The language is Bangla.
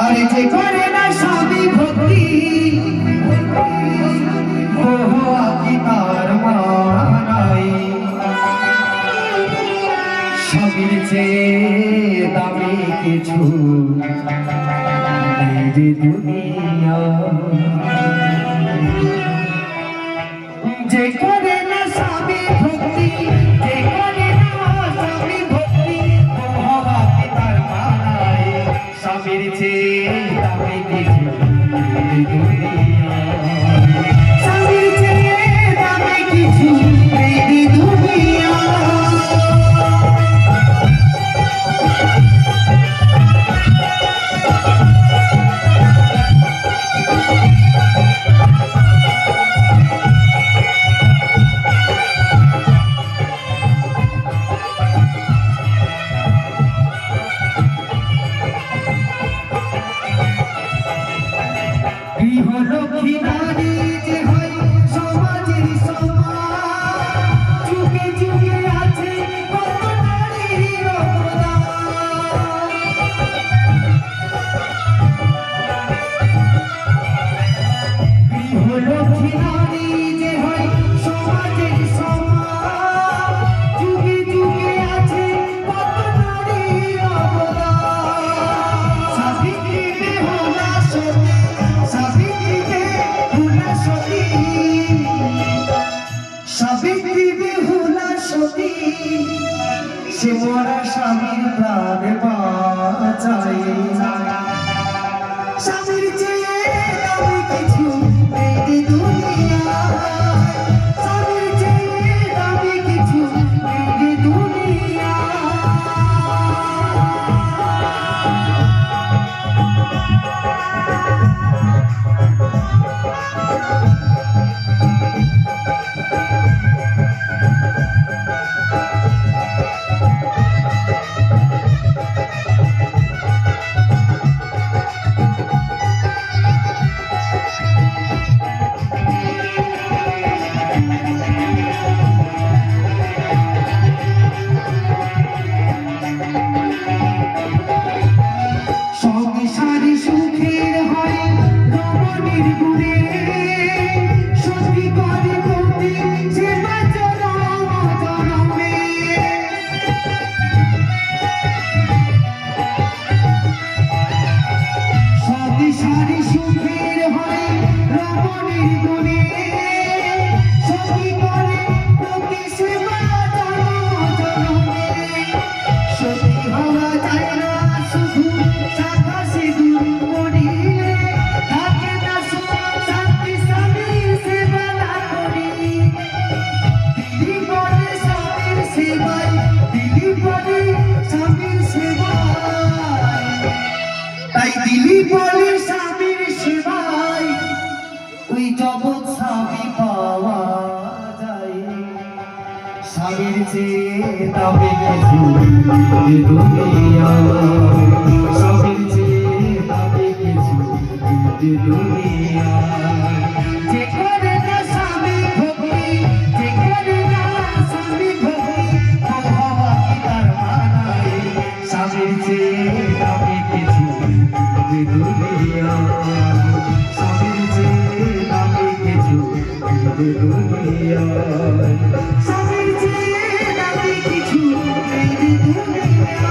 আরে যে করে না স্বামী ভক্তি কি তার মানাই স্বামীর চেয়ে দামি কিছু নেই দুনিয়া যে করে না স্বামী ভক্তি যে করে না স্বামী ভক্তি কি তার মানাই স্বামীর চেয়ে দামি কিছু নেই দুনিয়া স্বামীর চেয়ে দামি কিছু নেই দুনিয়া গৃহলক্ষ্মী নারী যে হয় সমাজের সম্মান যুগে যুগে আছে কত নারীর অবদান গৃহলক্ষ্মী নারী যে হয় সমাজের সম্মান যুগে যুগে আছে কত নারীর অবদান সাবিত্রী বেহুলা সতী সাবিত্রী বেহুলা সতী সে মরা স্বামীর প্রাণ বাঁচায় স্বামীর চেয়ে দামি কিছু নেই দুনিয়া স্বামীর চেয়ে দামি কিছু নেই দুনিয়া সংসারী সুখের হয় রমণীর গুণে সত্যি করে প্রতি সেবা জনম জনমে সংসারী সুখের হয় রমণীর গুণে সত্যি করে প্রতি সেবা জনম জনমে সত্যি হওয়া যায় না শুধু শাখা সিঁদুর পরিলে থাকে না শান্তি স্বামীর সেবা না করি দিলি বলে স্বামীর সেবায় দিলি বলে স্বামীর সেবায় তাই দিলি বলে স্বামীর সেবায় ওই জগৎ স্বামী পাওয়া যায় স্বামীর চেয়ে দামি কিছু নেই দুনিয়া স্বামীর চেয়ে দামি কিছু নেই দুনিয়া যে করে না স্বামী ভক্তি যে করে না স্বামী ভক্তি হওয়া কি তার মানায় স্বামীর চেয়ে দামি কিছু নেই দুনিয়া স্বামীর চেয়ে দামি কিছু নেই দুনিয়া স্বামীর চেয়ে দামি কিছু নেই দুনিয়া